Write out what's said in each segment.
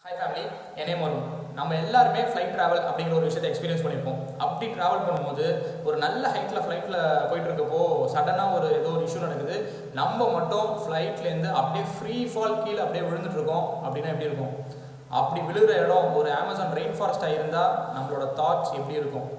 Hi family, என் name Varun. நம்ம எல்லாருமே flight travel அப்படிங்கிற ஒரு விஷயத்தை எக்ஸ்பீரியன்ஸ் பண்ணியிருப்போம். அப்படி ட்ராவல் பண்ணும்போது ஒரு நல்ல ஹைட்டில் ஃப்ளைட்டில் போயிட்டு இருக்கப்போ சடனாக ஏதோ ஒரு இஷ்யூ நடக்குது. நம்ம மட்டும் ஃப்ளைட்லேருந்து அப்படியே ஃப்ரீ ஃபால் கீழே அப்படியே விழுந்துட்டு இருக்கோம். அப்படின்னா எப்படி இருக்கும்? அப்படி விழுகிற இடம் ஒரு அமேசான் ரெயின் ஃபாரஸ்ட்டாக இருந்தால் நம்மளோட தாட்ஸ் எப்படி இருக்கும்?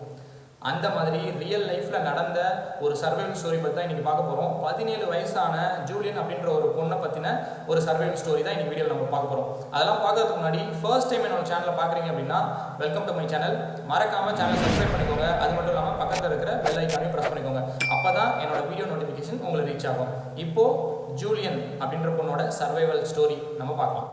அந்த மாதிரி ரியல் லைஃப்பில் நடந்த ஒரு சர்வைவல் ஸ்டோரி பற்றி தான் இன்றைக்கி பார்க்க போகிறோம். 17 வயசான ஜூலியன் அப்படின்ற ஒரு பொண்ணை பற்றின ஒரு சர்வைவல் ஸ்டோரி தான் இன்றைக்கி வீடியோவில் நம்ம பார்க்க போகிறோம். அதெல்லாம் பார்க்கறதுக்கு முன்னாடி ஃபர்ஸ்ட் டைம் என்னோட சேனலை பார்க்குறீங்க அப்படின்னா வெல்கம் டு மை சேனல். மறக்காமல் சேனலை சப்ஸ்கிரைப் பண்ணிக்கோங்க. அது மட்டும் இல்லாமல் பக்கத்தில் இருக்கிற பெல் ஐக்கானையும் ப்ரெஸ் பண்ணிக்கோங்க. அப்போ தான் என்னோட வீடியோ நோட்டிஃபிகேஷன் உங்களுக்கு ரீச் ஆகும். இப்போது ஜூலியன் அப்படின்ற பொண்ணோட சர்வைவல் ஸ்டோரி நம்ம பார்க்கலாம்.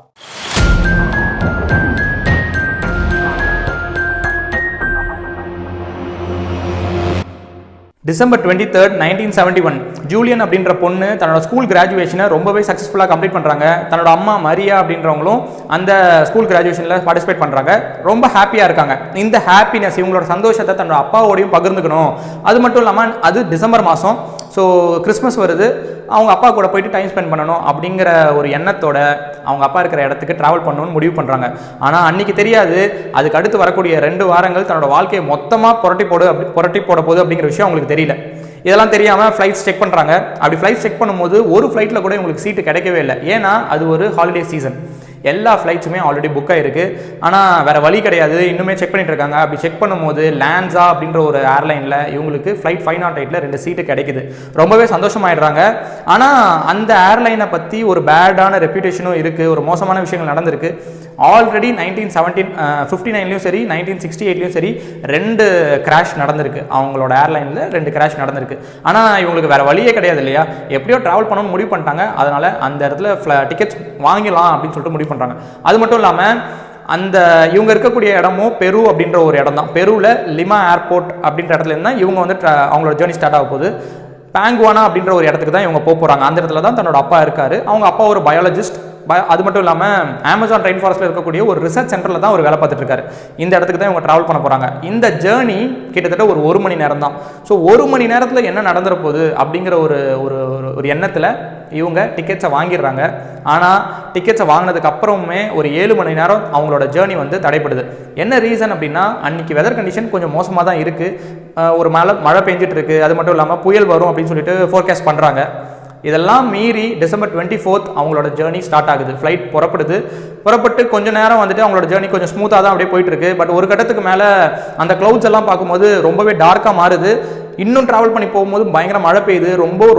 டிசம்பர் 23, 1971 ஜூலியன் அப்படின்ற பொண்ணு தன்னோட ஸ்கூல் கிராஜுவேஷனை ரொம்பவே சக்ஸஸ்ஃபுல்லாக கம்ப்ளீட் பண்ணுறாங்க. தன்னோட அம்மா மரியா அப்படின்றவங்களும் அந்த ஸ்கூல் கிராஜுவேஷனில் பார்ட்டிசிபேட் பண்ணுறாங்க. ரொம்ப ஹாப்பியாக இருக்காங்க. இந்த ஹாப்பினஸ், இவங்களோட சந்தோஷத்தை தன்னோட அப்பாவோடையும் பகிர்ந்துக்கணும். அது மட்டும் இல்லாமல் அது டிசம்பர் மாதம், ஸோ கிறிஸ்மஸ் வருது, அவங்க அப்பா கூட போயிட்டு டைம் ஸ்பெண்ட் பண்ணணும் அப்படிங்கிற ஒரு எண்ணத்தோட அவங்க அப்பா இருக்கிற இடத்துக்கு ட்ராவல் பண்ணணும்னு முடிவு பண்ணுறாங்க. ஆனால் அன்றைக்கி தெரியாது, அதுக்கு அடுத்து வரக்கூடிய 2 வாரங்கள் தன்னோட வாழ்க்கையை மொத்தமாக புரட்டி போட போகுது அப்படிங்கிற விஷயம் அவங்களுக்கு தெரியல. இதெல்லாம் தெரியாமல் ஃப்ளைட்ஸ் செக் பண்ணுறாங்க. அப்படி ஃப்ளைட்ஸ் செக் பண்ணும்போது ஒரு ஃப்ளைட்டில் கூட இவங்களுக்கு சீட்டு கிடைக்கவே இல்லை. ஏன்னா அது ஒரு ஹாலிடே சீசன், எல்லா ஃப்ளைட்ஸுமே ஆல்ரெடி புக் ஆகிருக்கு. ஆனால் வேறு வழி கிடையாது, இன்னுமே செக் பண்ணிட்டு இருக்காங்க. அப்படி செக் பண்ணும்போது லான்ஸா அப்படின்ற ஒரு ஏர்லைனில் இவங்களுக்கு ஃப்ளைட் 508ல் 2 சீட்டு கிடைக்குது. ரொம்பவே சந்தோஷமாயிடுறாங்க. ஆனால் அந்த ஏர்லைனை பற்றி ஒரு பேடான ரெப்யூட்டேஷனும் இருக்குது, ஒரு மோசமான விஷயங்கள் நடந்திருக்கு. ஆல்ரெடி 1959லையும் சரி 1968லையும் சரி 2 கிராஷ் நடந்திருக்கு. அவங்களோட ஏர்லைனில் 2 கிராஷ் நடந்திருக்கு. ஆனால் இவங்களுக்கு வேறு வழியே கிடையாது இல்லையா, எப்படியோ ட்ராவல் பண்ணணும்னு முடிவு பண்ணிட்டாங்க. அதனால் அந்த இடத்துல டிக்கெட்ஸ் வாங்கிடலாம் அப்படின்னு சொல்லிட்டு முடிவு பண்ணுறாங்க. அது மட்டும் இல்லாமல் அந்த இவங்க இருக்கக்கூடிய இடமும் பெரு அப்படின்ற ஒரு இடம் தான். பெருவில் லிமா ஏர்போர்ட் அப்படின்ற இடத்துல இருந்தால் இவங்க வந்து அவங்களோட ஜேர்னி ஸ்டார்ட் ஆக போகுது. பாங்குவானா அப்படின்ற ஒரு இடத்துக்கு தான் இவங்க போகிறாங்க. அந்த இடத்துல தான் தன்னோட அப்பா இருக்காரு. அவங்க அப்பா ஒரு பயாலஜிஸ்ட். அது மட்டும் இல்லாமல் அமேசான் ரெயின் ஃபாரஸ்ட்டில் இருக்கக்கூடிய ஒரு ரிசர்ச் சென்டரில் தான் ஒரு வேலை பார்த்துட்டு இருக்காரு. இந்த இடத்துக்கு தான் இவங்க ட்ராவல் பண்ண போகிறாங்க. இந்த ஜேர்னி கிட்டத்தட்ட ஒரு 1 மணி நேரம் தான். ஸோ 1 மணி நேரத்தில் என்ன நடந்துற போகுது அப்படிங்கிற ஒரு எண்ணத்தில் இவங்க டிக்கெட்ஸை வாங்கிடுறாங்க. ஆனால் டிக்கெட்ஸை வாங்கினதுக்கு அப்புறமே ஒரு 7 மணி நேரம் அவங்களோட ஜேர்னி வந்து தடைப்படுது. என்ன ரீசன் அப்படின்னா, அன்றைக்கி வெதர் கண்டிஷன் கொஞ்சம் மோசமாக தான் இருக்குது. ஒரு மழை பெஞ்சிட்டு இருக்கு. அது மட்டும் இல்லாமல் புயல் வரும் அப்படின்னு சொல்லிட்டு ஃபோர்காஸ்ட் பண்ணுறாங்க. இதெல்லாம் மீறி டிசம்பர் 24 அவங்களோட ஜேர்னி ஸ்டார்ட் ஆகுது. ஃப்ளைட் புறப்பட்டு கொஞ்ச நேரம் வந்துட்டு அவங்களோட ஜேர்னி கொஞ்சம் ஸ்மூத்தாக தான் அப்படியே போயிட்டு இருக்கு. பட் ஒரு கட்டத்துக்கு மேலே அந்த க்ளவுட்ஸ் எல்லாம் பார்க்கும்போது ரொம்பவே டார்க்காக மாறுது. இன்னும் ட்ராவல் பண்ணி போகும்போது பயங்கர மழை பெய்யுது.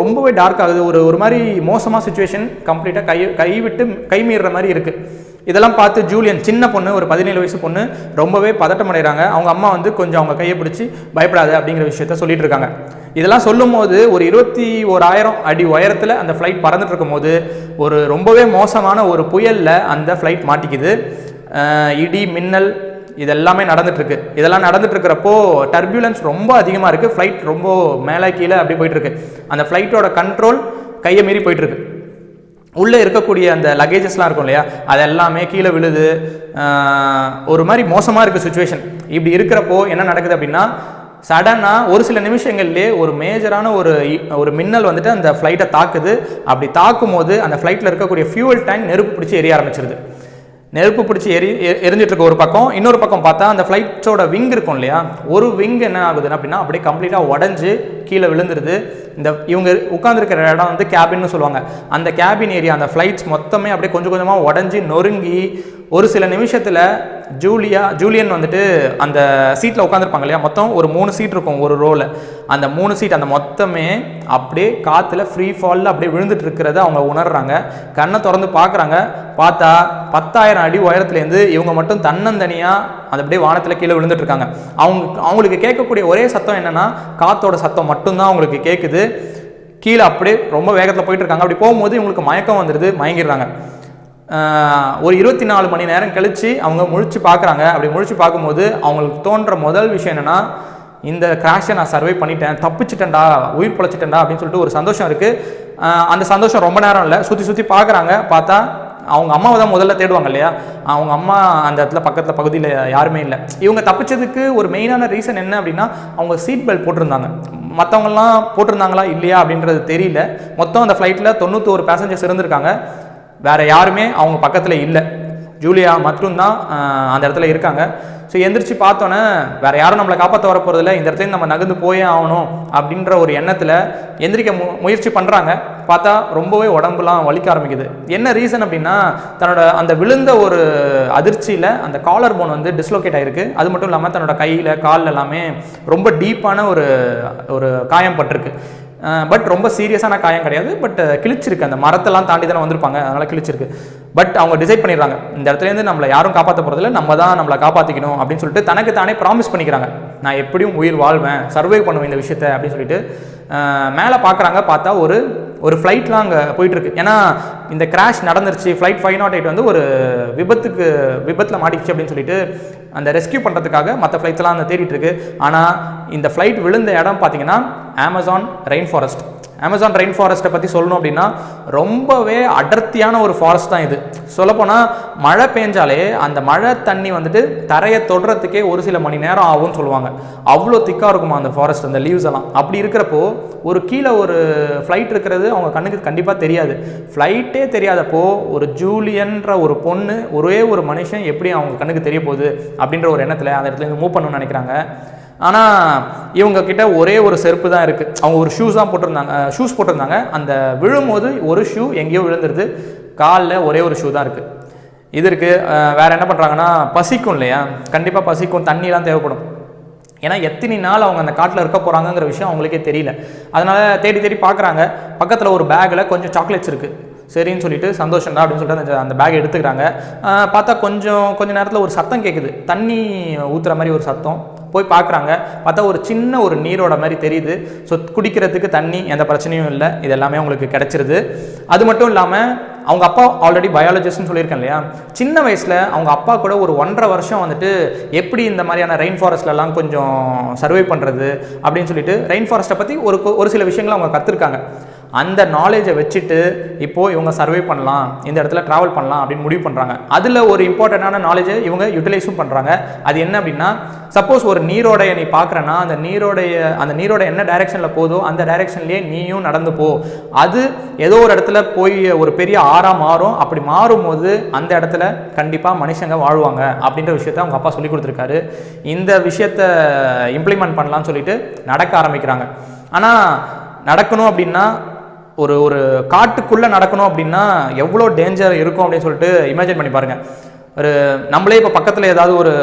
ரொம்பவே டார்க் ஆகுது. ஒரு மாதிரி மோசமாக சுச்சுவேஷன், கம்ப்ளீட்டாக கை மீறுற மாதிரி இருக்குது. இதெல்லாம் பார்த்து ஜூலியன், சின்ன பொண்ணு, ஒரு 17 வயசு பொண்ணு, ரொம்பவே பதட்டம் அடைகிறாங்க. அவங்க அம்மா வந்து கொஞ்சம் அவங்க கையை பிடிச்சி பயப்படாது அப்படிங்கிற விஷயத்த சொல்லிட்டு இருக்காங்க. இதெல்லாம் சொல்லும் போது ஒரு 21,000 அடி உயரத்தில் அந்த ஃப்ளைட் பறந்துட்டு இருக்கும் போது ஒரு ரொம்பவே மோசமான ஒரு புயலில் அந்த ஃப்ளைட் மாட்டிக்குது. இடி மின்னல் இதெல்லாமே நடந்துட்டுருக்கு. இதெல்லாம் நடந்துட்டு இருக்கிறப்போ டர்பியூலன்ஸ் ரொம்ப அதிகமாக இருக்குது. ஃப்ளைட் ரொம்ப மேலே கீழே அப்படி போயிட்டுருக்கு. அந்த ஃப்ளைட்டோட கண்ட்ரோல் கையை மீறி போயிட்டுருக்கு. உள்ளே இருக்கக்கூடிய அந்த லக்கேஜஸ்லாம் இருக்கும் இல்லையா, அது எல்லாமே கீழே விழுது. ஒரு மாதிரி மோசமாக இருக்குது சுச்சுவேஷன். இப்படி இருக்கிறப்போ என்ன நடக்குது அப்படின்னா, சடனாக ஒரு சில நிமிஷங்கள்லேயே ஒரு மேஜரான ஒரு மின்னல் வந்துட்டு அந்த ஃப்ளைட்டை தாக்குது. அப்படி தாக்கும் போது அந்த ஃப்ளைட்டில் இருக்கக்கூடிய ஃபியூவல் டேங்க் நெருப்பு பிடிச்சி எரிய ஆரம்பிச்சிருது. நெருப்பு பிடிச்சி எரிஞ்சிட்டு இருக்க ஒரு பக்கம். இன்னொரு பக்கம் பார்த்தா அந்த ஃப்ளைட்டோட விங் இருக்கும் இல்லையா, ஒரு விங் என்ன ஆகுதுன்னா அப்படின்னா அப்படியே கம்ப்ளீட்டாக உடஞ்சி கீழே விழுந்துருது. இவங்க உட்காந்துருக்கிற இடம் வந்து கேபின்னு சொல்லுவாங்க. அந்த கேபின் ஏரியா, அந்த ஃப்ளைட்ஸ் மொத்தமே அப்படியே கொஞ்சம் கொஞ்சமாக உடஞ்சி நொறுங்கி ஒரு சில நிமிஷத்தில் ஜூலியன் வந்துட்டு அந்த சீட்டில் உட்காந்துருப்பாங்க இல்லையா, மொத்தம் ஒரு 3 சீட் இருக்கும் ஒரு ரோவில். அந்த 3 சீட் அந்த மொத்தமே அப்படியே காற்றுல ஃப்ரீ ஃபாலில் அப்படியே விழுந்துட்டு இருக்கிறத அவங்க உணர்றாங்க. கண்ணை திறந்து பார்க்குறாங்க. பார்த்தா 10,000 அடி உயரத்துலேருந்து இவங்க மட்டும் தன்னந்தனியாக அது அப்படியே வானத்தில் கீழே விழுந்துட்டு இருக்காங்க. அவங்களுக்கு கேட்கக்கூடிய ஒரே சத்தம் என்னென்னா, காற்றோட சத்தம் மட்டும்தான் அவங்களுக்கு கேட்குது. கீழே அப்படியே ரொம்ப வேகத்தில் போயிட்டு இருக்காங்க. அப்படி போகும்போது இவங்களுக்கு மயக்கம் வந்துடுது, மயங்கிடுறாங்க. ஒரு 24 மணி நேரம் கழித்து அவங்க முழிச்சு பார்க்குறாங்க. அப்படி முழிச்சு பார்க்கும்போது அவங்களுக்கு தோன்ற முதல் விஷயம் என்னென்னா, இந்த கிராஷை நான் சர்வை பண்ணிட்டேன், தப்பிச்சிட்டேன்டா, உயிர் பிழைச்சிட்டேன்டா அப்படின்னு சொல்லிட்டு ஒரு சந்தோஷம் இருக்குது. அந்த சந்தோஷம் ரொம்ப நேரம் இல்லை. சுற்றி பார்க்குறாங்க. பார்த்தா அவங்க அம்மாவை தான் முதல்ல தேடுவாங்க இல்லையா, அவங்க அம்மா அந்த இடத்துல பகுதியில் யாருமே இல்லை. இவங்க தப்பிச்சதுக்கு ஒரு மெயினான ரீசன் என்ன அப்படின்னா, அவங்க சீட் பெல்ட் போட்டிருந்தாங்க. மற்றவங்கலாம் போட்டிருந்தாங்களா இல்லையா அப்படின்றது தெரியல. மொத்தம் அந்த ஃப்ளைட்டில் 91 பேசஞ்சர்ஸ் இருந்திருக்காங்க. வேறு யாருமே அவங்க பக்கத்தில் இல்லை. ஜூலியா மட்டும்தான் அந்த இடத்துல இருக்காங்க. ஸோ எந்திரிச்சு பார்த்தோன்னே வேறு யாரும் நம்மளை காப்பாற்ற வர போகிறதில்ல, இந்த இடத்துல நம்ம நகர்ந்து போயே ஆகணும் அப்படின்ற ஒரு எண்ணத்தில் எந்திரிக்க முயற்சி பண்ணுறாங்க. பார்த்தா ரொம்பவே உடம்புலாம் வலிக்க ஆரம்பிக்குது. என்ன ரீசன் அப்படின்னா, தன்னோட அந்த விழுந்த ஒரு அதிர்ச்சியில் அந்த காலர் போன் வந்து டிஸ்லோகேட் ஆகிருக்கு. அது மட்டும் இல்லாமல் தன்னோட கையில் காலில் எல்லாமே ரொம்ப டீப்பான ஒரு காயம் பட்டிருக்கு. பட் ரொம்ப சீரியஸான காயம் கிடையாது. பட் கிழிச்சிருக்கு, அந்த மரத்தெல்லாம் தாண்டி தானே வந்திருப்பாங்க, அதனால் கிழிச்சிருக்கு. பட் அவங்க டிசைட் பண்ணிடுறாங்க, இந்த இடத்துலேருந்து நம்மளை யாரும் காப்பாற்ற போகிறதில்ல, நம்ம தான் நம்மளை காப்பாற்றிக்கணும் அப்படின்னு சொல்லிட்டு தனக்கு தானே ப்ராமிஸ் பண்ணிக்கிறாங்க. நான் எப்படியும் உயிர் வாழ்வேன், சர்வைவ் பண்ணுவேன் இந்த விஷயத்தை அப்படின்னு சொல்லிட்டு மேலே பார்க்குறாங்க. பார்த்தா ஒரு ஃப்ளைட்லாம் அங்கே போயிட்டுருக்கு. ஏன்னா இந்த கிராஷ் நடந்துருச்சு, ஃப்ளைட் 508 வந்து ஒரு விபத்தில் மாட்டிச்சு அப்படின்னு சொல்லிட்டு அந்த ரெஸ்கியூ பண்ணுறதுக்காக மற்ற ஃப்ளைட்ஸ்லாம் அந்த தேடிட்டு இருக்கு. ஆனால் இந்த ஃப்ளைட் விழுந்த இடம் பார்த்தீங்கன்னா Amazon rain forest. Amazon rain ஃபாரஸ்ட்டை பற்றி சொல்லணும் அப்படின்னா ரொம்பவே அடர்த்தியான ஒரு ஃபாரஸ்ட் தான் இது. சொல்லப்போனால் மழை பெஞ்சாலே அந்த மழை தண்ணி வந்துட்டு தரையை தொடுறதுக்கே ஒரு சில மணி நேரம் ஆகும்னு சொல்லுவாங்க. அவ்வளோ திக்காக இருக்குமா அந்த ஃபாரஸ்ட், அந்த லீவ்ஸ் எல்லாம். அப்படி இருக்கிறப்போ கீழே ஒரு ஃப்ளைட் இருக்கிறது அவங்க கண்ணுக்கு கண்டிப்பாக தெரியாது. ஃப்ளைட்டே தெரியாதப்போ ஒரு ஜூலியன்ற ஒரு பொண்ணு, ஒரே ஒரு மனுஷன் எப்படி அவங்க கண்ணுக்கு தெரிய போகுது அப்படின்ற ஒரு எண்ணத்தில் அந்த இடத்துல மூவ் பண்ணணும்னு நினைக்கிறாங்க. ஆனால் இவங்க கிட்ட ஒரே ஒரு செருப்பு தான் இருக்குது. அவங்க ஒரு ஷூஸ் போட்டிருந்தாங்க. அந்த விழும்போது ஒரு ஷூ எங்கேயோ விழுந்துருது, காலில் ஒரே ஒரு ஷூ தான் இருக்குது. இது இருக்குது. வேறு என்ன பண்ணுறாங்கன்னா, பசிக்கும் இல்லையா, கண்டிப்பாக பசிக்கும், தண்ணிலாம் தேவைப்படும். ஏன்னா எத்தனை நாள் அவங்க அந்த காட்டில் இருக்க போகிறாங்கங்கிற விஷயம் அவங்களுக்கே தெரியல. அதனால் தேடி பார்க்குறாங்க. பக்கத்தில் ஒரு பேக்கில் கொஞ்சம் சாக்லேட்ஸ் இருக்குது. சரின்னு சொல்லிட்டு சந்தோஷம் தான் அப்படின்னு சொல்லிட்டு அந்த பேக்கை எடுத்துக்கிறாங்க. பார்த்தா கொஞ்சம் நேரத்தில் ஒரு சத்தம் கேட்குது, தண்ணி ஊற்றுற மாதிரி ஒரு சத்தம். போய் பார்க்குறாங்க. பார்த்தா ஒரு சின்ன ஒரு நீரோட மாதிரி தெரியுது. ஸோ குடிக்கிறதுக்கு தண்ணி, எந்த பிரச்சனையும் இல்லை, இது எல்லாமே அவங்களுக்கு கிடச்சிருது. அது மட்டும் இல்லாமல் அவங்க அப்பா ஆல்ரெடி பயாலஜிஸ்ட்னு சொல்லியிருக்கேன் இல்லையா, சின்ன வயசில் அவங்க அப்பா கூட ஒரு 1.5 வருஷம் வந்துட்டு எப்படி இந்த மாதிரியான ரெயின் ஃபாரஸ்ட்லலாம் கொஞ்சம் சர்வை பண்ணுறது அப்படின்னு சொல்லிட்டு ரெயின் ஃபாரஸ்ட்டை பற்றி ஒரு சில விஷயங்களை அவங்க கற்றுருக்காங்க. அந்த நாலேஜை வச்சுட்டு இப்போது இவங்க சர்வை பண்ணலாம், இந்த இடத்துல ட்ராவல் பண்ணலாம் அப்படின்னு முடிவு பண்ணுறாங்க. அதில் ஒரு இம்பார்ட்டண்ட்டான நாலேஜை இவங்க யூட்டிலைஸும் பண்ணுறாங்க. அது என்ன அப்படின்னா, சப்போஸ் ஒரு நீரோடைய நீ பார்க்குறேன்னா அந்த நீரோட என்ன டைரெக்ஷனில் போதோ அந்த டைரெக்ஷன்லேயே நீயும் நடந்து போ. அது ஏதோ ஒரு இடத்துல போய் ஒரு பெரிய ஆறாக மாறும். அப்படி மாறும்போது அந்த இடத்துல கண்டிப்பாக மனுஷங்க வாழ்வாங்க அப்படின்ற விஷயத்த அவங்க அப்பா சொல்லி கொடுத்துருக்காரு. இந்த விஷயத்தை இம்ப்ளிமெண்ட் பண்ணலான்னு சொல்லிட்டு நடக்க ஆரம்பிக்கிறாங்க. ஆனால் நடக்கணும் அப்படின்னா, ஒரு காட்டுக்குள்ளே நடக்கணும் அப்படின்னா எவ்வளோ டேஞ்சர் இருக்கும் அப்படின்னு சொல்லிட்டு இமேஜின் பண்ணி பாருங்கள். நம்மளே இப்போ பக்கத்தில் ஏதாவது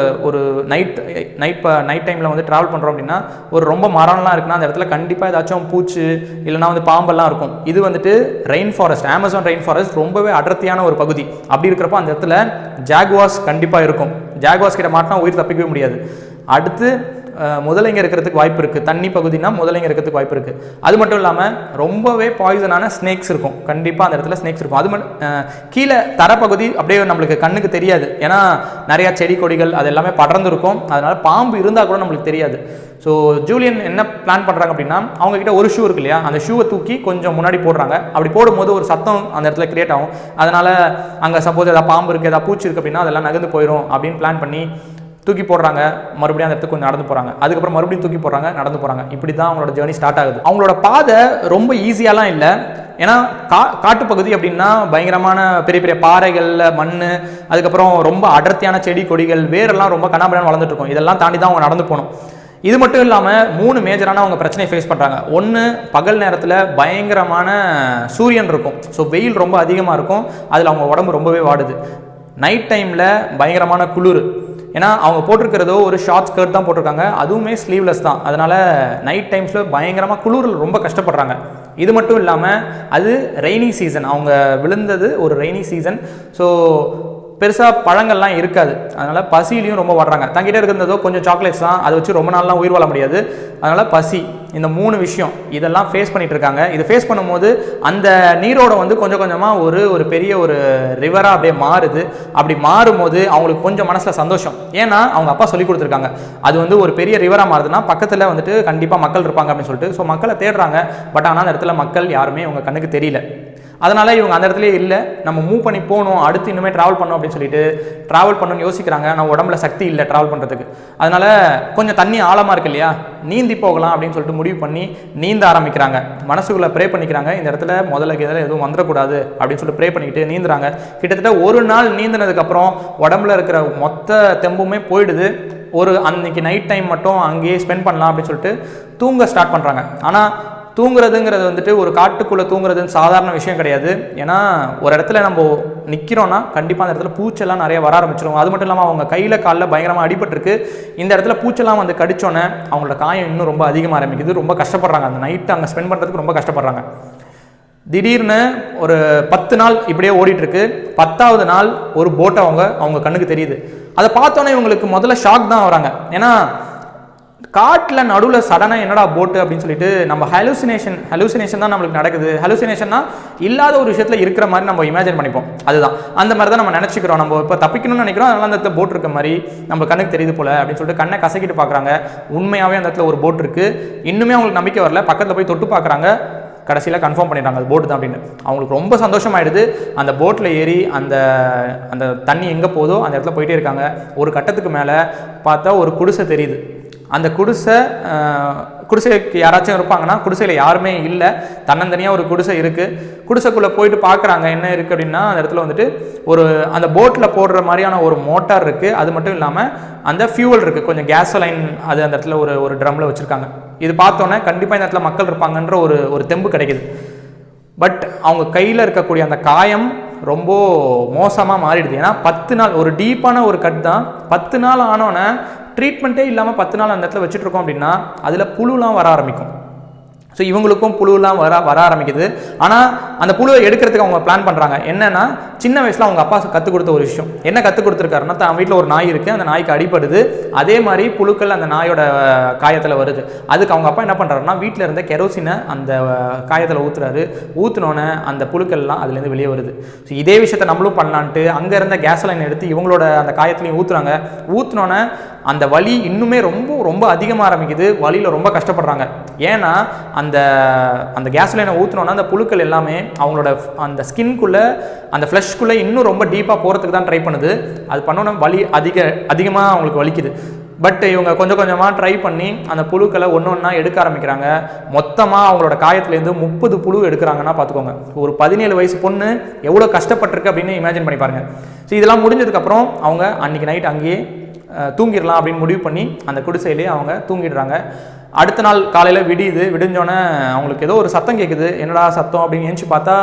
ஒரு நைட் டைமில் வந்து ட்ராவல் பண்ணுறோம் அப்படின்னா, ரொம்ப மரம்லாம் இருக்குன்னா அந்த இடத்துல கண்டிப்பாக ஏதாச்சும் பூச்சி இல்லைனா வந்து பாம்பெல்லாம் இருக்கும். இது வந்துட்டு rain forest, Amazon rain forest ரொம்பவே அடர்த்தியான ஒரு பகுதி. அப்படி இருக்கிறப்போ அந்த இடத்துல ஜாகுவார்ஸ் கண்டிப்பாக இருக்கும். ஜாகுவார்ஸ் கிட்ட மாட்டினா உயிர் தப்பிக்கவே முடியாது. அடுத்து முதலைங்க இருக்கிறதுக்கு வாய்ப்பு இருக்குது. தண்ணி பகுதினா முதலைங்க இருக்கிறதுக்கு வாய்ப்பு இருக்குது. அது மட்டும் இல்லாமல் ரொம்பவே பாய்சனான ஸ்னேக்ஸ் இருக்கும். கண்டிப்பாக அந்த இடத்துல ஸ்னேக்ஸ் இருக்கும். அது மட்டும் கீழே தரப்பகுதி அப்படியே நம்மளுக்கு கண்ணுக்கு தெரியாது. ஏன்னா நிறையா செடி கொடிகள் அது எல்லாமே படர்ந்துருக்கும். அதனால் பாம்பு இருந்தால் கூட நம்மளுக்கு தெரியாது. ஸோ ஜூலியன் என்ன பிளான் பண்ணுறாங்க அப்படின்னா, அவங்கக்கிட்ட ஒரு ஷூ இருக்கு இல்லையா, அந்த ஷூவை தூக்கி கொஞ்சம் முன்னாடி போடுறாங்க. அப்படி போடும்போது ஒரு சத்தம் அந்த இடத்துல கிரியேட் ஆகும். அதனால் அங்கே சப்போஸ் ஏதாவது பாம்பு இருக்குது, ஏதாவது பூச்சி இருக்குது அப்படின்னா அதெல்லாம் நகர்ந்து போயிடும் அப்படின்னு பிளான் பண்ணி தூக்கி போடுறாங்க. மறுபடியும் அந்த இடத்துக்கு கொஞ்சம் நடந்து போகிறாங்க. அதுக்கப்புறம் மறுபடியும் தூக்கி போடுறாங்க, நடந்து போகிறாங்க. இப்படி தான் அவங்களோட ஜேர்னி ஸ்டார்ட் ஆகுது. அவங்களோட பாதை ரொம்ப ஈஸியாலாம் இல்லை. ஏன்னா காட்டுப்பகுதி அப்படின்னா பயங்கரமான பெரிய பெரிய பாறைகள், மண், அதுக்கப்புறம் ரொம்ப அடர்த்தியான செடி கொடிகள், வேரெல்லாம் ரொம்ப கண்ணாபிரான் வளர்ந்துட்டு இருக்கும். இதெல்லாம் தாண்டி தான் அவங்க நடந்து போகணும். இது மட்டும் இல்லாமல் 3 மேஜரான அவங்க பிரச்சனையை ஃபேஸ் பண்ணுறாங்க. ஒன்று, பகல் நேரத்தில் பயங்கரமான சூரியன் இருக்கும். ஸோ வெயில் ரொம்ப அதிகமாக இருக்கும். அதில் அவங்க உடம்பு ரொம்பவே வாடுது. நைட் டைமில் பயங்கரமான குளிர். ஏன்னா அவங்க போட்டிருக்கிறதோ ஒரு ஷார்ட் ஸ்கர்ட் தான் போட்டிருக்காங்க, அதுவுமே ஸ்லீவ்லெஸ் தான். அதனால் நைட் டைம்ஸில் பயங்கரமாக குளிரில் ரொம்ப கஷ்டப்படுறாங்க. இது மட்டும் இல்லாமல் அது ரெய்னி சீசன், அவங்க விழுந்தது ஒரு ரெய்னி சீசன். ஸோ பெருசாக பழங்கள்லாம் இருக்காது. அதனால் பசியிலையும் ரொம்ப வாடுறாங்க. தங்கிட்ட இருக்கிறதோ கொஞ்சம் சாக்லேட்ஸ் தான், அதை வச்சு ரொம்ப நாள்லாம் உயிர் வாழ முடியாது. அதனால் பசி, இந்த 3 விஷயம் இதெல்லாம் ஃபேஸ் பண்ணிகிட்டு இருக்காங்க. இதை ஃபேஸ் பண்ணும்போது அந்த நீரோட வந்து கொஞ்சம் கொஞ்சமாக ஒரு பெரிய ஒரு ரிவராக அப்படியே மாறுது. அப்படி மாறும்போது அவங்களுக்கு கொஞ்சம் மனசில் சந்தோஷம். ஏன்னா அவங்க அப்பா சொல்லி கொடுத்துருக்காங்க, அது வந்து ஒரு பெரிய ரிவராக மாறுதுன்னா பக்கத்தில் வந்துட்டு கண்டிப்பாக மக்கள் இருப்பாங்க அப்படின்னு சொல்லிட்டு. ஸோ மக்களை தேடுறாங்க. பட் ஆனால் அந்த இடத்துல மக்கள் யாருமே அவங்க கண்ணுக்கு தெரியல. அதனால் இவங்க அந்த இடத்துலேயே இல்லை, நம்ம மூவ் பண்ணி போகணும், அடுத்து இன்னுமே ட்ராவல் பண்ணணும் அப்படின்னு சொல்லிட்டு ட்ராவல் பண்ணணும்னு யோசிக்கிறாங்க. ஆனால் உடம்புல சக்தி இல்லை ட்ராவல் பண்ணுறதுக்கு. அதனால் கொஞ்சம் தண்ணி ஆழமாக இருக்கு இல்லையா, நீந்தி போகலாம் அப்படின்னு சொல்லிட்டு முடிவு பண்ணி நீந்த ஆரம்பிக்கிறாங்க. மனசுக்குள்ளே ப்ரே பண்ணிக்கிறாங்க, இந்த இடத்துல முதல்ல எதுவும் வந்துடக்கூடாது அப்படின்னு சொல்லிட்டு ப்ரே பண்ணிக்கிட்டு நீந்துறாங்க. கிட்டத்தட்ட ஒரு நாள் நீந்தினதுக்கப்புறம் உடம்புல இருக்கிற மொத்த தெம்புமே போயிடுது. அன்னைக்கு நைட் டைம் மட்டும் அங்கேயே ஸ்பெண்ட் பண்ணலாம் அப்படின்னு சொல்லிட்டு தூங்க ஸ்டார்ட் பண்ணுறாங்க. ஆனால் தூங்குறதுங்கிறது வந்துட்டு ஒரு காட்டுக்குள்ளே தூங்குறதுன்னு சாதாரண விஷயம் கிடையாது. ஏன்னா ஒரு இடத்துல நம்ம நிற்கிறோன்னா கண்டிப்பாக அந்த இடத்துல பூச்செல்லாம் நிறைய வர ஆரம்பிச்சிடும். அது மட்டும் இல்லாமல் அவங்க கையில் காலில் பயங்கரமாக அடிபட்டிருக்கு. இந்த இடத்துல பூச்செல்லாம் வந்து கடிச்சோன்னே அவங்களோட காயம் இன்னும் ரொம்ப அதிகமாக ஆரம்பிக்குது. ரொம்ப கஷ்டப்படுறாங்க, அந்த நைட்டு அங்கே ஸ்பெண்ட் பண்ணுறதுக்கு ரொம்ப கஷ்டப்படுறாங்க. திடீர்னு ஒரு 10 நாள் இப்படியே ஓடிட்டுருக்கு. 10வது நாள் ஒரு போட்டை அவங்க கண்ணுக்கு தெரியுது. அதை பார்த்தோன்னே இவங்களுக்கு முதல்ல ஷாக் தான் வராங்க. ஏன்னா காட்டில் நடுவில் சடனாக என்னடா போட்டு அப்படின்னு சொல்லிட்டு நம்ம ஹலூசினேஷன் தான் நம்மளுக்கு நடக்குது. ஹலூசினேஷன்னா இல்லாத ஒரு விஷயத்தில் இருக்கிற மாதிரி நம்ம இமேஜின் பண்ணிப்போம். அதுதான் அந்த மாதிரி தான் நம்ம நினச்சிக்கிறோம். நம்ம இப்போ தப்பிக்கணும்னு நினைக்கிறோம், அதனால அந்த இடத்துல போட் இருக்க மாதிரி நம்ம கண்ணுக்கு தெரியுது போல அப்படின்னு சொல்லிட்டு கண்ணை கசக்கிட்டு பார்க்குறாங்க. உண்மையாகவே அந்த இடத்துல ஒரு போட் இருக்குது. இன்னுமே அவங்களுக்கு நம்பிக்கை வரல. பக்கத்தில் போய் தொட்டு பார்க்குறாங்க. கடைசியில் கன்ஃபார்ம் பண்ணிடுறாங்க அது போட்டு தான் அப்படின்னு. அவங்களுக்கு ரொம்ப சந்தோஷமாயிடுது. அந்த போட்டில் ஏறி அந்த தண்ணி எங்கே போதோ அந்த இடத்துல போயிட்டே இருக்காங்க. ஒரு கட்டத்துக்கு மேலே பார்த்தா ஒரு குடிசை தெரியுது. அந்த குடிசைக்கு யாராச்சும் இருப்பாங்கன்னா குடிசையில் யாருமே இல்லை, தன்னந்தனியாக ஒரு குடிசை இருக்குது. குடிசைக்குள்ளே போயிட்டு பார்க்குறாங்க என்ன இருக்குது அப்படின்னா, அந்த இடத்துல வந்துட்டு அந்த போட்டில் போடுற மாதிரியான ஒரு மோட்டார் இருக்குது. அது மட்டும் இல்லாமல் அந்த ஃபியூவல் இருக்குது, கொஞ்சம் கேஸோலைன் அது அந்த இடத்துல ஒரு ட்ரம்மில் வச்சுருக்காங்க. இது பார்த்தோன்னே கண்டிப்பாக இந்த இடத்துல மக்கள் இருப்பாங்கன்ற ஒரு தெம்பு கிடைக்குது. பட் அவங்க கையில் இருக்கக்கூடிய அந்த காயம் ரொம்ப மோசமாக மாறிடுது. ஏன்னா 10 நாள் ஒரு டீப்பான ஒரு கட் தான். 10 நாள் ஆனோன்னே ட்ரீட்மெண்ட்டே இல்லாமல் 10 நாள் அந்த இடத்துல வச்சுட்ருக்கோம் அப்படின்னா அதில் புழுலாம் வர ஆரம்பிக்கும். ஸோ இவங்களுக்கும் புழுலாம் வர ஆரம்பிக்குது. ஆனால் அந்த புழுவை எடுக்கிறதுக்கு அவங்க பிளான் பண்ணுறாங்க. என்னென்னா சின்ன வயசில் அவங்க அப்பா கற்றுக் கொடுத்த ஒரு விஷயம் என்ன கற்றுக் கொடுத்துருக்காருன்னா, தான் வீட்டில் ஒரு நாய் இருக்குது, அந்த நாய்க்கு அடிப்படுது, அதே மாதிரி புழுக்கள் அந்த நாயோட காயத்தில் வருது. அதுக்கு அவங்க அப்பா என்ன பண்ணுறாருன்னா வீட்டில் இருந்த கெரோசினை அந்த காயத்தில் ஊற்றுனோன்னே அந்த புழுக்கள்லாம் அதுலேருந்து வெளியே வருது. ஸோ இதே விஷயத்தை நம்மளும் பண்ணலான்ட்டு அங்கே இருந்த கேஸ்லைன் எடுத்து இவங்களோட அந்த காயத்துலையும் ஊற்றுனோன்னே அந்த வலி இன்னுமே ரொம்ப ரொம்ப அதிகமாக ஆரம்பிக்குது. வலியில் ரொம்ப கஷ்டப்படுறாங்க. ஏன்னா அந்த கேஸ்லைனை ஊற்றினோன்னா அந்த புழுக்கள் எல்லாமே அவங்களோட அந்த ஸ்கின்குள்ளே அந்த ஃப்ளஷ்குள்ளே இன்னும் ரொம்ப டீப்பாக போகிறதுக்கு தான் ட்ரை பண்ணுது. அது பண்ணோன்னா வலி அதிகமாக அவங்களுக்கு வலிக்குது. பட் இவங்க கொஞ்சம் கொஞ்சமாக ட்ரை பண்ணி அந்த புழுக்களை ஒன்றா எடுக்க ஆரம்பிக்கிறாங்க. மொத்தமாக அவங்களோட காயத்துலேருந்து 30 புழு எடுக்கிறாங்கன்னா பார்த்துக்கோங்க. ஒரு 17 வயசு பொண்ணு எவ்வளோ கஷ்டப்பட்டிருக்கு அப்படின்னு இமேஜின் பண்ணி பாருங்கள். ஸோ இதெல்லாம் முடிஞ்சதுக்கப்புறம் அவங்க அன்றைக்கி நைட் அங்கேயே தூங்கிடலாம் அப்படின்னு முடிவு பண்ணி அந்த குடிசையிலே அவங்க தூங்கிடுறாங்க. அடுத்த நாள் காலையில் விடிஞ்சோன்னே அவங்களுக்கு ஏதோ ஒரு சத்தம் கேட்குது. என்னடா சத்தம் அப்படின்னு ஏஞ்சி பார்த்தா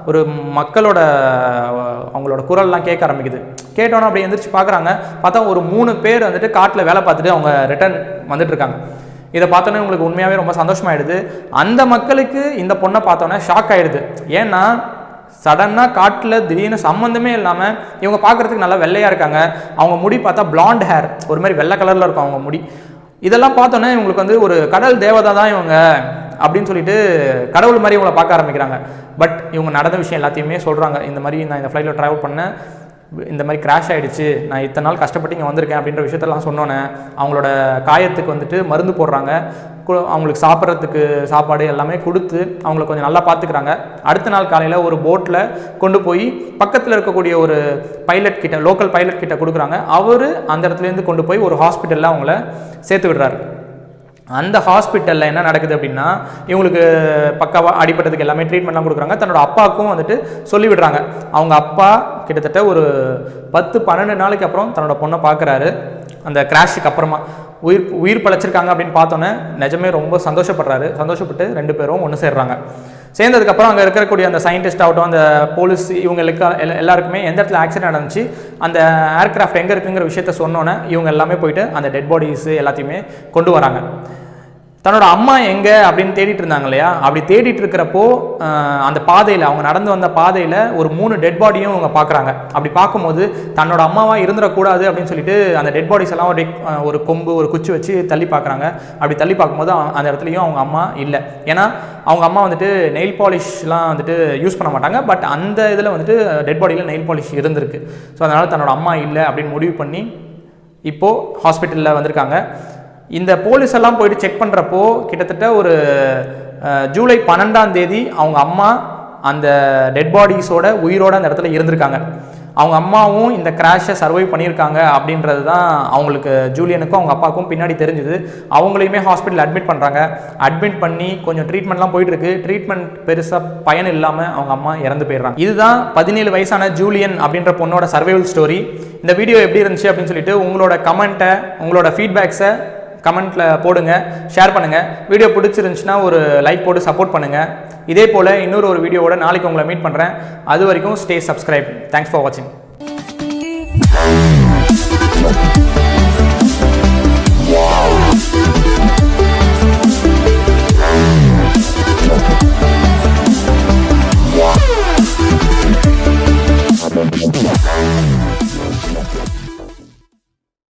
ஒரு அவங்களோட குரல்லாம் கேட்க ஆரம்பிக்குது. கேட்டோன்னே அப்படி எந்திரிச்சு பார்க்குறாங்க. பார்த்தா ஒரு 3 பேர் வந்துட்டு காட்டில் வேலை பார்த்துட்டு அவங்க ரிட்டர்ன் வந்துட்டுருக்காங்க. இதை பார்த்தோன்னே உங்களுக்கு உண்மையாகவே ரொம்ப சந்தோஷமாயிடுது. அந்த மக்களுக்கு இந்த பொண்ணை பார்த்தோன்னே ஷாக் ஆகிடுது. ஏன்னா சடனாக காட்டில் திடீர்னு சம்மந்தமே இல்லாமல் இவங்க பார்க்குறதுக்கு நல்லா வெள்ளையாக இருக்காங்க. அவங்க முடி பார்த்தா பிளாண்ட் ஹேர், ஒரு மாதிரி வெள்ளை கலரில் இருக்கும் அவங்க முடி. இதெல்லாம் பார்த்தோன்னே இவங்களுக்கு வந்து ஒரு கடல் தேவதை தான் இவங்க அப்படின்னு சொல்லிட்டு கடவுள் மாதிரி இவங்களை பார்க்க ஆரம்பிக்கிறாங்க. பட் இவங்க நடந்த விஷயம் எல்லாத்தையுமே சொல்கிறாங்க. இந்த மாதிரி நான் இந்த ஃப்ளைட்டில் ட்ராவல் பண்ணேன், இந்த மாதிரி கிராஷ் ஆகிடுச்சு, நான் இத்தனை நாள் கஷ்டப்பட்டு இங்கே வந்திருக்கேன் அப்படின்ற விஷயத்தெல்லாம் சொன்னோன்னே அவங்களோட காயத்துக்கு வந்துட்டு மருந்து போடுறாங்க. அவங்களுக்கு சாப்பிட்றதுக்கு சாப்பாடு எல்லாமே கொடுத்து அவங்கள கொஞ்சம் நல்லா பார்த்துக்கிறாங்க. அடுத்த நாள் காலையில் ஒரு போட்டில் கொண்டு போய் பக்கத்தில் இருக்கக்கூடிய ஒரு லோக்கல் பைலட் கிட்ட கொடுக்குறாங்க. அவர் அந்த இடத்துலேருந்து கொண்டு போய் ஒரு ஹாஸ்பிட்டலில் அவங்கள சேர்த்து விடுறாரு. அந்த ஹாஸ்பிட்டலில் என்ன நடக்குது அப்படின்னா, இவங்களுக்கு பக்காவாக அடிப்பட்டதுக்கு எல்லாமே ட்ரீட்மெண்ட்லாம் கொடுக்குறாங்க. தன்னோட அப்பாவுக்கும் வந்துட்டு சொல்லிவிடுறாங்க. அவங்க அப்பா கிட்டத்தட்ட ஒரு 10-12 நாளைக்கு அப்புறம் தன்னோட பொண்ணை பார்க்குறாரு. அந்த கிராஷுக்கு அப்புறமா உயிர் பழைச்சிருக்காங்க அப்படின்னு பார்த்தோன்னே நிஜமே ரொம்ப சந்தோஷப்பட்டு 2 பேரும் ஒன்று சேர்றாங்க. சேர்ந்ததுக்கப்புறம் அங்கே இருக்கக்கூடிய அந்த சயின்டிஸ்ட் ஆகட்டும், அந்த போலீஸ், இவங்களுக்கு எல்லாருக்குமே எந்த இடத்துல ஆக்சிடென்ட் நடந்துச்சு, அந்த ஏர்கிராஃப்ட் எங்கே இருக்குங்கிற விஷயத்த சொன்னோன்னே இவங்க எல்லாமே போயிட்டு அந்த டெட் பாடிஸ் எல்லாத்தையுமே கொண்டு வராங்க. தன்னோட அம்மா எங்கே அப்படின்னு தேடிட்டு இருந்தாங்க இல்லையா, அப்படி தேடிட்டு இருக்கிறப்போ அந்த பாதையில் அவங்க நடந்து வந்த பாதையில் ஒரு 3 டெட் பாடியும் அவங்க பார்க்குறாங்க. அப்படி பார்க்கும்போது தன்னோட அம்மாவாக இருந்துடக்கூடாது அப்படின்னு சொல்லிட்டு அந்த டெட் பாடிஸ் எல்லாம் ஒரு கொம்பு ஒரு குச்சி வச்சு தள்ளி பார்க்குறாங்க. அப்படி தள்ளி பார்க்கும்போது அந்த இடத்துலையும் அவங்க அம்மா இல்லை. ஏன்னா அவங்க அம்மா வந்துட்டு நெயில் பாலிஷ்லாம் வந்துட்டு யூஸ் பண்ண மாட்டாங்க. பட் அந்த இதில் வந்துட்டு டெட் பாடியில் நெயில் பாலிஷ் இருந்திருக்கு. ஸோ அதனால் தன்னோட அம்மா இல்லை அப்படின்னு முடிவு பண்ணி இப்போது ஹாஸ்பிட்டலில் வந்திருக்காங்க. இந்த போலீஸ் எல்லாம் போயிட்டு செக் பண்ணுறப்போ கிட்டத்தட்ட ஒரு ஜூலை 12ஆம் தேதி அவங்க அம்மா அந்த டெட் பாடிஸோட உயிரோட அந்த இடத்துல இருந்திருக்காங்க. அவங்க அம்மாவும் இந்த கிராஷை சர்வைவ் பண்ணியிருக்காங்க அப்படின்றது தான் அவங்களுக்கு ஜூலியனுக்கும் அவங்க அப்பாவுக்கும் பின்னாடி தெரிஞ்சுது. அவங்களையுமே ஹாஸ்பிட்டல் அட்மிட் பண்ணுறாங்க. அட்மிட் பண்ணி கொஞ்சம் ட்ரீட்மெண்ட்லாம் போயிட்டுருக்கு. ட்ரீட்மெண்ட் பெருசாக பயன் இல்லாமல் அவங்க அம்மா இறந்து போயிடுறாங்க. இதுதான் 17 வயசான ஜூலியன் அப்படின்ற பொண்ணோட சர்வைவல் ஸ்டோரி. இந்த வீடியோ எப்படி இருந்துச்சு அப்படின்னு சொல்லிட்டு உங்களோட கமெண்ட்டை, உங்களோட ஃபீட்பேக்ஸை கமெண்ட்டில் போடுங்க, ஷேர் பண்ணுங்கள். வீடியோ பிடிச்சிருந்துச்சுன்னா ஒரு லைக் போட்டு சப்போர்ட் பண்ணுங்கள். இதே போல் இன்னொரு வீடியோவோட நாளைக்கு உங்களை மீட் பண்ணுறேன். அது வரைக்கும் ஸ்டே சப்ஸ்கிரைப். தேங்க்ஸ் ஃபார் வாட்சிங்.